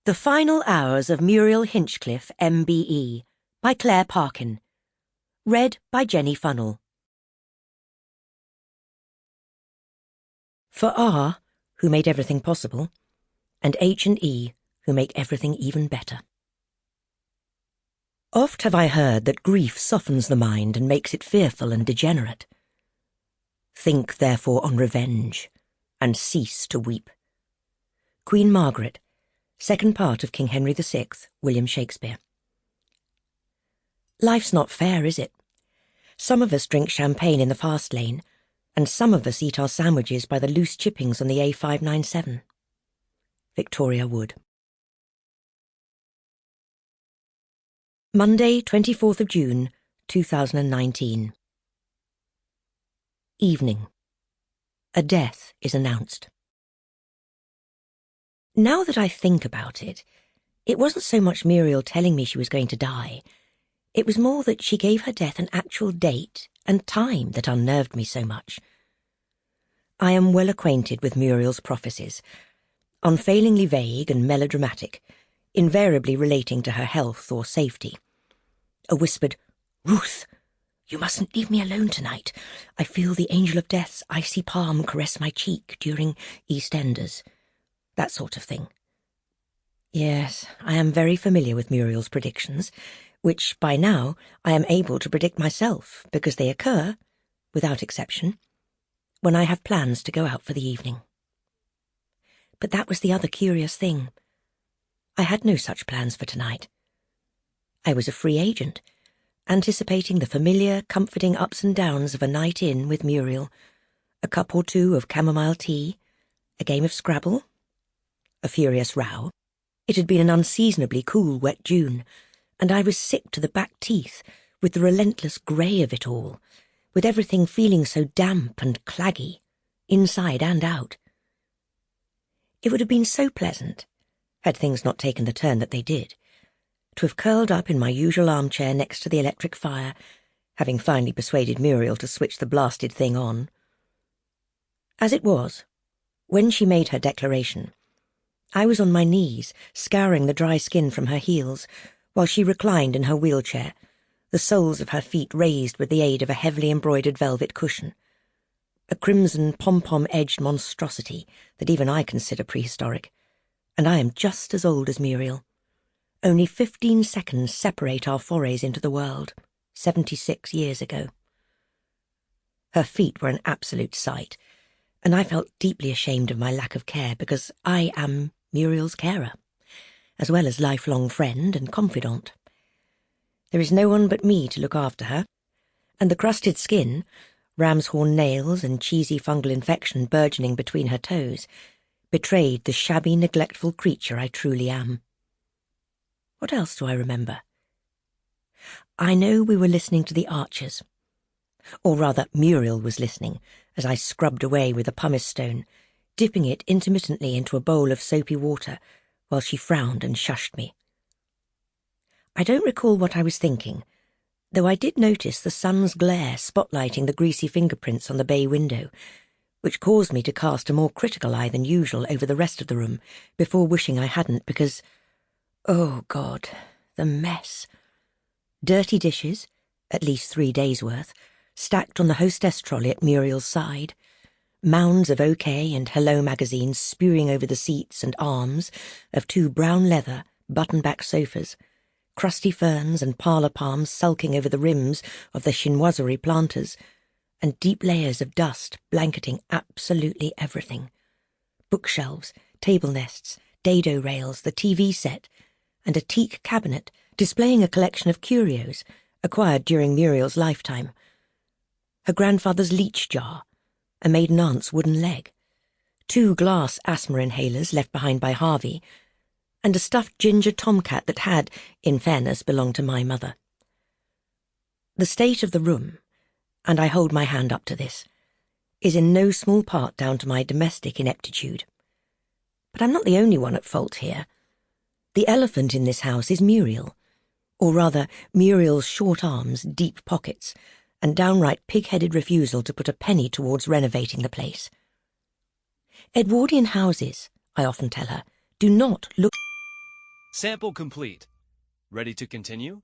The Final Hours of Muriel Hinchcliffe M.B.E. by Claire Parkin. Read by Jenny Funnell. For R, who made everything possible, and H and E, who make everything even better. Oft have I heard that grief softens the mind and makes it fearful and degenerate. Think therefore on revenge, and cease to weep. Queen Margaret, second part of King Henry VI, William Shakespeare. Life's not fair, is it? Some of us drink champagne in the fast lane, and some of us eat our sandwiches by the loose chippings on the A597. Victoria Wood. Monday, 24th of June, 2019. Evening. A death is announced. Now that I think about it, it wasn't so much Muriel telling me she was going to die. It was more that she gave her death an actual date and time that unnerved me so much. I am well acquainted with Muriel's prophecies, unfailingly vague and melodramatic, invariably relating to her health or safety. A whispered, "Ruth, you mustn't leave me alone tonight. I feel the angel of death's icy palm caress my cheek during EastEnders." That sort of thing. Yes, I am very familiar with Muriel's predictions, which by now I am able to predict myself because they occur, without exception, when I have plans to go out for the evening. But that was the other curious thing. I had no such plans for tonight. I was a free agent, anticipating the familiar, comforting ups and downs of a night in with Muriel, a cup or two of chamomile tea, a game of Scrabble, a furious row. It had been an unseasonably cool, wet June, and I was sick to the back teeth with the relentless grey of it all, with everything feeling so damp and claggy, inside and out. It would have been so pleasant, had things not taken the turn that they did, to have curled up in my usual armchair next to the electric fire, having finally persuaded Muriel to switch the blasted thing on. As it was, when she made her declaration, I was on my knees, scouring the dry skin from her heels, while she reclined in her wheelchair, the soles of her feet raised with the aid of a heavily embroidered velvet cushion, a crimson pom-pom-edged monstrosity that even I consider prehistoric, and I am just as old as Muriel. Only 15 seconds separate our forays into the world, 76 years ago. Her feet were an absolute sight, and I felt deeply ashamed of my lack of care because I am Muriel's carer, as well as lifelong friend and confidant. There is no one but me to look after her, and the crusted skin, ram's horn nails and cheesy fungal infection burgeoning between her toes, betrayed the shabby, neglectful creature I truly am. What else do I remember? I know we were listening to the Archers, or rather Muriel was listening, as I scrubbed away with a pumice stone, dipping it intermittently into a bowl of soapy water, while she frowned and shushed me. I don't recall what I was thinking, though I did notice the sun's glare spotlighting the greasy fingerprints on the bay window, which caused me to cast a more critical eye than usual over the rest of the room before wishing I hadn't because, oh God, the mess. Dirty dishes, at least 3 days' worth, stacked on the hostess trolley at Muriel's side, mounds of OK and Hello magazines spewing over the seats and arms of 2 brown leather, button-back sofas, crusty ferns and parlour palms sulking over the rims of the chinoiserie planters, and deep layers of dust blanketing absolutely everything. Bookshelves, table nests, dado rails, the TV set, and a teak cabinet displaying a collection of curios acquired during Muriel's lifetime. Her grandfather's leech jar, a maiden aunt's wooden leg, 2 glass asthma inhalers left behind by Harvey, and a stuffed ginger tomcat that had, in fairness, belonged to my mother. The state of the room, and I hold my hand up to this, is in no small part down to my domestic ineptitude. But I'm not the only one at fault here. The elephant in this house is Muriel, or rather Muriel's short arms, deep pockets, and downright pig-headed refusal to put a penny towards renovating the place. Edwardian houses, I often tell her, do not look Sample complete. Ready to continue?